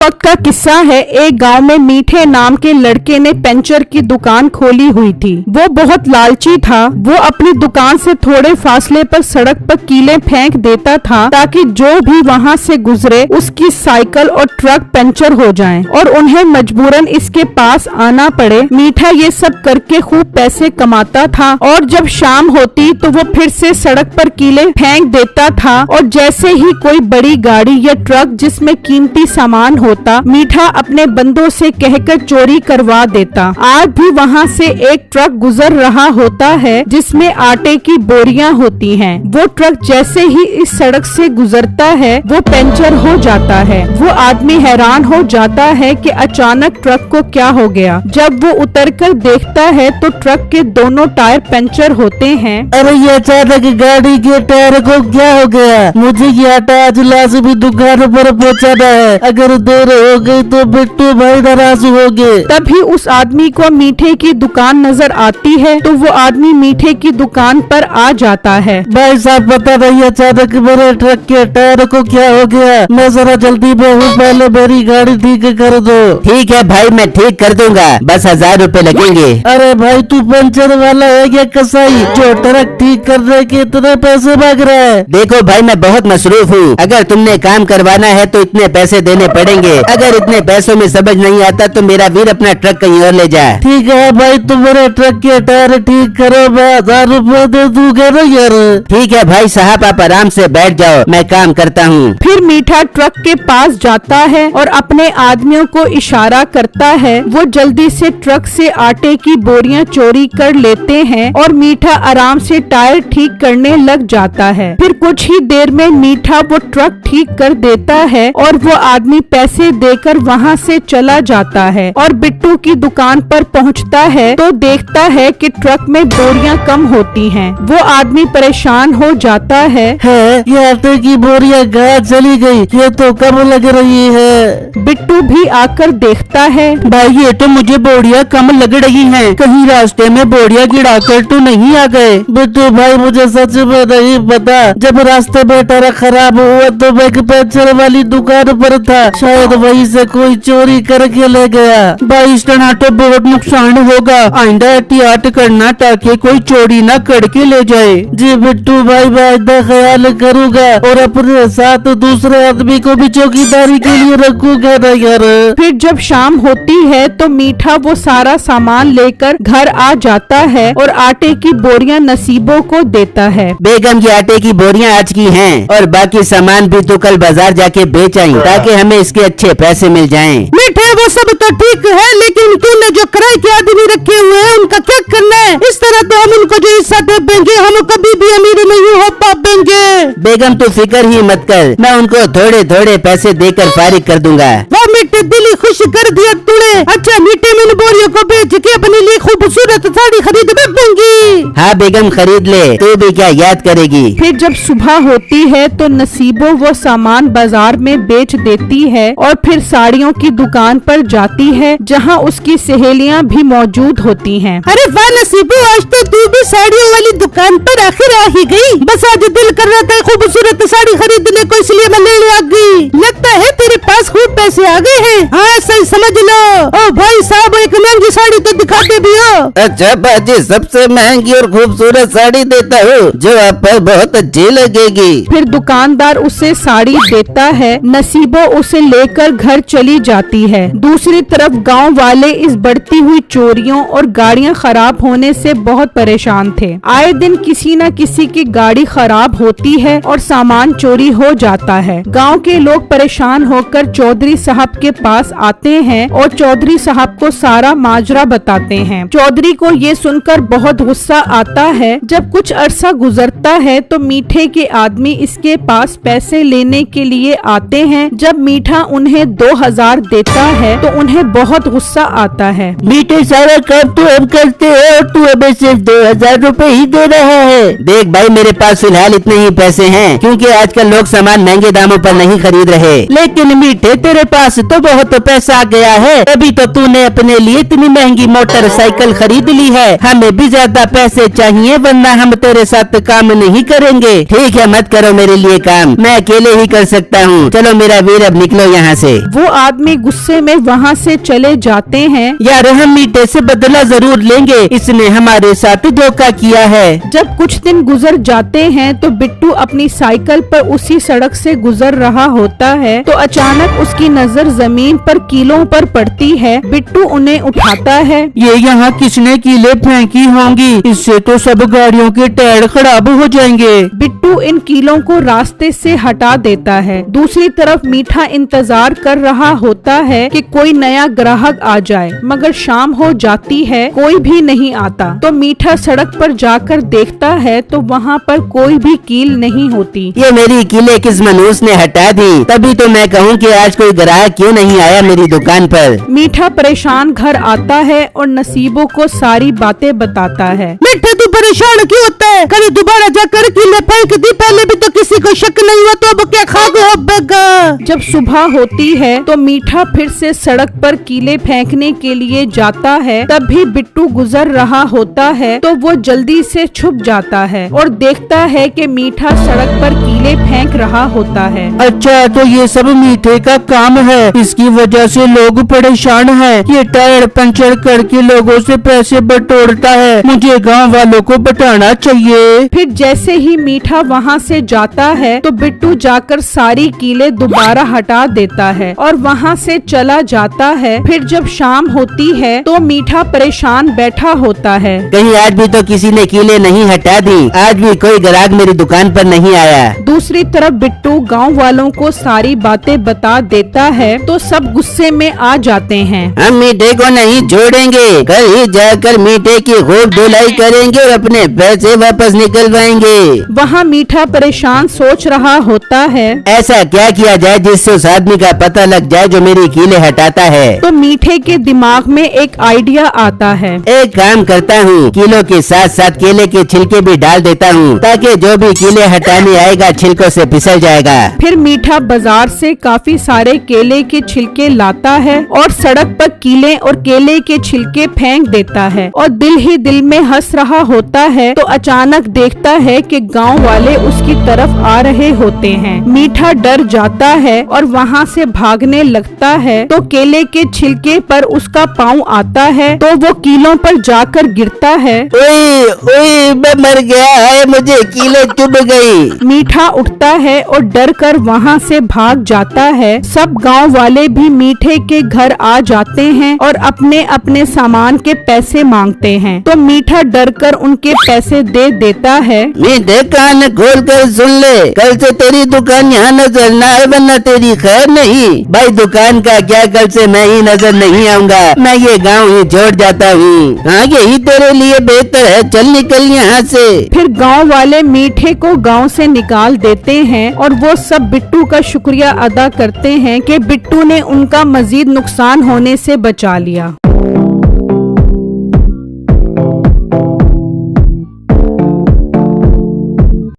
पक्का किस्सा है। एक गांव में मीठे नाम के लड़के ने पंचर की दुकान खोली हुई थी। वो बहुत लालची था। वो अपनी दुकान से थोड़े फासले पर सड़क पर कीले फेंक देता था ताकि जो भी वहां से गुजरे उसकी साइकिल और ट्रक पंचर हो जाएं और उन्हें मजबूरन इसके पास आना पड़े। मीठा ये सब करके खूब पैसे कमाता था और जब शाम होती तो वो फिर से सड़क पर कीले फेंक देता था और जैसे ही कोई बड़ी गाड़ी या ट्रक जिसमें कीमती सामान होता, मीठा अपने बंदों से कहकर चोरी करवा देता। आज भी वहाँ से एक ट्रक गुजर रहा होता है जिसमें आटे की बोरियां होती हैं। वो ट्रक जैसे ही इस सड़क से गुजरता है वो पंचर हो जाता है। वो आदमी हैरान हो जाता है कि अचानक ट्रक को क्या हो गया। जब वो उतरकर देखता है तो ट्रक के दोनों टायर पंचर होते हैं। अरे ये अचानक गाड़ी के टायर को क्या हो गया? मुझे ये आटा आज लाजमी दुकान पर पहुंचाना है। अगर देर हो गई तो बिट्टू भाई नाराज होंगे। तभी उस आदमी को मीठे की दुकान नजर आती है तो वो आदमी मीठे की दुकान पर आ जाता है। भाई साहब पता नहीं अचानक मेरे ट्रक के टायर को क्या हो गया। मैं जरा जल्दी में हूँ, पहले मेरी गाड़ी ठीक कर दो। ठीक है भाई, मैं ठीक कर दूंगा, बस 1000 रुपए लगेंगे। अरे भाई तू पंचर वाला है क्या कसाई जो ट्रक ठीक करने के इतने पैसे मांग रहा है? देखो भाई मैं बहुत मसरूफ हूँ, अगर तुमने काम करवाना है तो इतने पैसे देने पड़ेंगे। अगर इतने पैसों में समझ नहीं आता तो मेरा वीर अपना ट्रक कहीं और ले जा। ठीक है भाई, तुम मेरे ट्रक के टायर ठीक करो, मैं 1000 रुपए दे दूंगा ना यार। ठीक है भाई साहब, आप आराम से बैठ जाओ, मैं काम करता हूँ। फिर मीठा ट्रक के पास जाता है और अपने आदमियों को इशारा करता है। वो जल्दी से ट्रक से आटे की बोरियां चोरी कर लेते हैं और मीठा आराम से टायर ठीक करने लग जाता है। फिर कुछ ही देर में मीठा वो ट्रक ठीक कर देता है और वो आदमी पैसे देकर वहाँ से चला जाता है और बिट्टू की दुकान पर पहुँचता है तो देखता है कि ट्रक में बोरियां कम होती हैं। वो आदमी परेशान हो जाता है। ये आटे की बोरियां कहाँ चली गई? ये तो कम लग रही है। बिट्टू भी आकर देखता है। भाई ये तो मुझे बोरियां कम लग रही हैं। कहीं रास्ते में बोरियां गिरा कर तो नहीं आ गए? बिट्टू भाई मुझे सच में नहीं पता। जब रास्ते में ट्रक खराब हुआ तो मैं पंचर वाली दुकान पर था, शायद वहीं से कोई चोरी करके ले गया। भाई इस तरह तो बहुत नुकसान होगा, आइंदा एहतियात करना ताकि कोई चोरी न करके ले जाए। जी बिट्टू भाई मैं आइंदा ख्याल करूँगा और अपने साथ दूसरे आदमी को भी चौकीदारी के लिए रखूंगा ना यार। फिर जब शाम होती है तो मीठा वो सारा सामान लेकर घर आ जाता है और आटे की बोरियां नसीबों को देता है। बेगम ये आटे की बोरियां आज की हैं और बाकी सामान भी तो कल बाजार जाके बेच आई ताकि हमें इसके अच्छे पैसे मिल जाएं। मीठे वो सब तो ठीक है, लेकिन तूने जो किराए के आदमी रखे हुए हैं उनका क्या करना है? इस तरह तो हम उनको जो हिस्सा दे देंगे हम कभी भी अमीर नहीं हो पाएंगे। बेगम तू फिक्र ही मत कर, मैं उनको थोड़े थोड़े पैसे देकर फारिग कर दूंगा। वो मीठे दिल ही खुश कर दिया तूने। अच्छा मीठे में बोरियों को बेच के अपने लिए खूबसूरत साड़ी खरीद दूंगी। हाँ बेगम खरीद ले, तू भी क्या याद करेगी। फिर जब सुबह होती है तो नसीबो वो सामान बाजार में बेच देती है और फिर साड़ियों की दुकान पर जाती है जहाँ उसकी सहेलियाँ भी मौजूद होती हैं। अरे वाह नसीबो, आज तो तू भी साड़ियों वाली दुकान पर आखिर आ ही गई। बस आज दिल कर रहा था खूबसूरत साड़ी खरीदने को, इसलिए मैं लेने आ गई। लगता है तेरे पास खूब पैसे आ गए हैं। हाँ सही समझ लो। ओ भाई साहब एक महंगी साड़ी तो दिखा दे भी हो। अच्छा बाजी, सबसे महंगी और खूबसूरत साड़ी देता हूँ जो आप पर बहुत अच्छी लगेगी। फिर दुकानदार उसे साड़ी देता है। नसीबो उसे लेकर घर चली जाती है। दूसरी तरफ गांव वाले इस बढ़ती हुई चोरियों और गाड़ियां खराब होने से बहुत परेशान थे। आए दिन किसी न किसी की गाड़ी खराब होती है और सामान चोरी हो जाता है। गांव के लोग परेशान होकर चौधरी साहब के पास आते हैं और चौधरी साहब को सारा माजरा बताते हैं। चौधरी को ये सुनकर बहुत गुस्सा आता है। जब कुछ अरसा गुजरता है तो मीठे के आदमी इसके पास पैसे लेने के लिए आते हैं। जब मीठा उन्हें 2000 देता है तो उन्हें बहुत गुस्सा आता है। मीठे सारा काम तो हम करते हैं और तू हमें सिर्फ 2000 रुपए ही दे रहा है। देख भाई मेरे पास फिलहाल इतने ही पैसे हैं क्योंकि आजकल लोग सामान महंगे दामों पर नहीं खरीद रहे। लेकिन मीठे तेरे पास तो बहुत पैसा आ गया है, तभी तो तूने अपने लिए इतनी महंगी मोटरसाइकिल खरीद ली है। हमें भी ज्यादा पैसे चाहिए, वरना हम तेरे साथ काम नहीं करेंगे। ठीक है, मत करो मेरे लिए काम, मैं अकेले ही कर सकता हूँ। चलो मेरा वीर, अब निकलो यहाँ से। वो आदमी गुस्से में वहाँ से चले जाते हैं। यार, हम मीठे से बदला जरूर लेंगे, इसने हमारे साथ धोखा किया है। जब कुछ दिन गुजर जाते हैं तो बिट्टू अपनी साइकिल पर उसी सड़क से गुजर रहा होता है तो अचानक उसकी नजर जमीन पर कीलों पर पड़ती है। बिट्टू उन्हें उठाता है। ये यहाँ किसने कीले फेंकी होंगी? इससे तो सब गाड़ियों के टायर खराब हो जाएंगे। बिट्टू इन कीलों को रास्ते से हटा देता है। दूसरी तरफ मीठा इंतजार कर रहा होता है कि कोई नया ग्राहक आ जाए, मगर शाम हो जाती है, कोई भी नहीं आता। तो मीठा सड़क पर जाकर देखता है तो वहाँ पर कोई भी कील नहीं होती। ये मेरी कीले किस मनूस ने हटा दी? तभी तो मैं कहूँ कि आज कोई ग्राहक क्यों नहीं आया मेरी दुकान पर। मीठा परेशान घर आता है और नसीबो को सारी बातें बताता है। मीठा, तू परेशान क्यों होता है? कल दोबारा जाकर कीले फेंक दी, पहले भी तो किसी को शक नहीं हुआ, तो अब क्या खाओगे? जब सुबह होती है तो मीठा फिर से सड़क पर कीले फेंकने के लिए जाता है। तब भी बिट्टू गुजर रहा होता है तो वो जल्दी से छुप जाता है और देखता है कि मीठा सड़क पर कीले फेंक रहा होता है। अच्छा, तो ये सब मीठे का काम है, इसकी वजह से लोग परेशान हैं। ये टायर पंचर करके लोगों से पैसे बटोरता है, मुझे गांव वालों को बताना चाहिए। फिर जैसे ही मीठा वहाँ से जाता है तो बिट्टू जाकर सारी कीले दोबारा हटा देता है और वहाँ से चला जाता है। फिर जब शाम होती है तो मीठा परेशान बैठा होता है। कहीं आज भी तो किसी ने कीले नहीं हटा दी, आज भी कोई ग्राहक मेरी दुकान पर नहीं आया। दूसरी तरफ बिट्टू गांव वालों को सारी बातें बता देता है तो सब गुस्से में आ जाते हैं। हम मीठे को नहीं छोड़ेंगे, कल ही जाकर मीठे की खूब धुलाई करेंगे और अपने पैसे वापस निकलवाएंगे। वहाँ मीठा परेशान सोच रहा होता है, ऐसा क्या किया जाए जिससे उस आदमी का पता लग जाए जो मेरी कीले हटाता है। तो मीठे के दिमाग में एक आइडिया आता है। एक काम करता हूँ, कीलों के साथ साथ केले के छिलके भी डाल देता हूँ, ताकि जो भी कीले हटाने आएगा छिलकों से फिसल जाएगा। फिर मीठा बाजार से काफी सारे केले के छिलके लाता है और सड़क पर कीले और केले के छिलके फेंक देता है और दिल ही दिल में हंस रहा होता है तो अचानक देखता है कि गांव वाले उसकी तरफ आ रहे होते हैं। मीठा डर जाता है और वहाँ से भागने लगता है तो केले के छिलके पर उसका पाँव आता है तो वो कीलों पर जाकर गिरता है। ओए ओए, मैं मर गया है, मुझे कीले चुभ गई। मीठा उठता है और डर कर वहाँ से भाग जाता है। सब गांव वाले भी मीठे के घर आ जाते हैं और अपने अपने सामान के पैसे मांगते हैं तो मीठा डर कर उनके पैसे दे देता है। मीठे, कान खोल कर सुन ले, कल से तेरी दुकान यहाँ नजर न आए, वरना तेरी खैर नहीं। भाई, दुकान का क्या, कल से मैं ही नजर नहीं आऊंगा, मैं ये गांव ही छोड़ जाता हूँ। हाँ, यही तेरे लिए बेहतर है, चल निकल यहाँ से। फिर गांव वाले मीठे को गांव से निकाल देते हैं और वो सब बिट्टू का शुक्रिया अदा करते हैं कि बिट्टू ने उनका मजीद नुकसान होने से बचा लिया।